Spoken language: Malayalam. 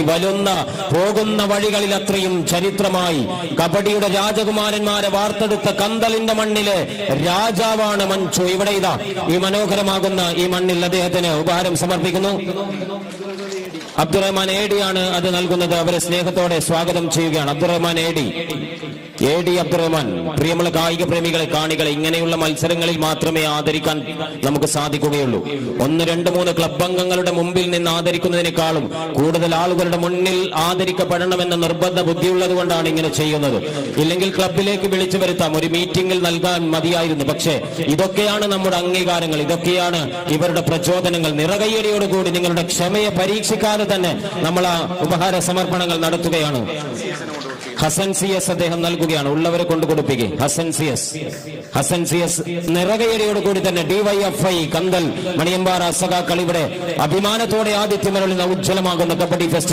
വരുന്ന പോകുന്ന വഴികളിൽ അത്രയും ചരിത്രമായി കബഡിയുടെ രാജകുമാരന്മാരെ വാർത്തെടുത്ത കന്തലിന്റെ മണ്ണിലെ രാജാവാണ് മഞ്ജു. ഇവിടെ ഇതാ ഈ മനോഹരമാകുന്ന ഈ മണ്ണിൽ അദ്ദേഹത്തിന് ഉപഹാരം സമർപ്പിക്കുന്നു. അബ്ദുറഹ്മാൻ ഏടിയാണ് അത് നൽകുന്നത്. അവരെ സ്നേഹത്തോടെ സ്വാഗതം ചെയ്യുകയാണ്. അബ്ദുറഹ്മാൻ ഏടി അബ്ദുറഹ്മാൻ. പ്രിയമുള്ള കായിക പ്രേമികളെ, കാണികളെ, ഇങ്ങനെയുള്ള മത്സരങ്ങളിൽ മാത്രമേ ആദരിക്കാൻ നമുക്ക് സാധിക്കുകയുള്ളൂ. 1, 2, 3 ക്ലബ് അംഗങ്ങളുടെ മുമ്പിൽ നിന്ന് ആദരിക്കുന്നതിനേക്കാളും കൂടുതൽ ആളുകളുടെ മുന്നിൽ ആദരിക്കപ്പെടണമെന്ന നിർബന്ധ ബുദ്ധിയുള്ളത് കൊണ്ടാണ് ഇങ്ങനെ ചെയ്യുന്നത്. ഇല്ലെങ്കിൽ ക്ലബിലേക്ക് വിളിച്ചു വരുത്താം, ഒരു മീറ്റിംഗിൽ നൽകാൻ മതിയായിരുന്നു. പക്ഷേ ഇതൊക്കെയാണ് നമ്മുടെ അംഗീകാരങ്ങൾ, ഇതൊക്കെയാണ് ഇവരുടെ പ്രചോദനങ്ങൾ. നിറകയ്യടിയോടുകൂടി നിങ്ങളുടെ ക്ഷമയെ പരീക്ഷിക്കാതെ തന്നെ നമ്മൾ ആ ഉപഹാര സമർപ്പണങ്ങൾ നടത്തുകയാണ്. ഹസൻ CS അദ്ദേഹം നൽകുകയാണ്. ഉള്ളവരെ കൊണ്ട് കൊടുപ്പിക്കുക. ഹസൻ CS നിറകയടിയോടുകൂടി തന്നെ DYFI കന്തൽ മണിയമ്പാറ സഖാക്കൾ ഇവിടെ അഭിമാനത്തോടെ ആതിഥ്യമരുളുന്ന ഉജ്ജ്വലമാകുന്ന കബഡി ഫെസ്റ്റ്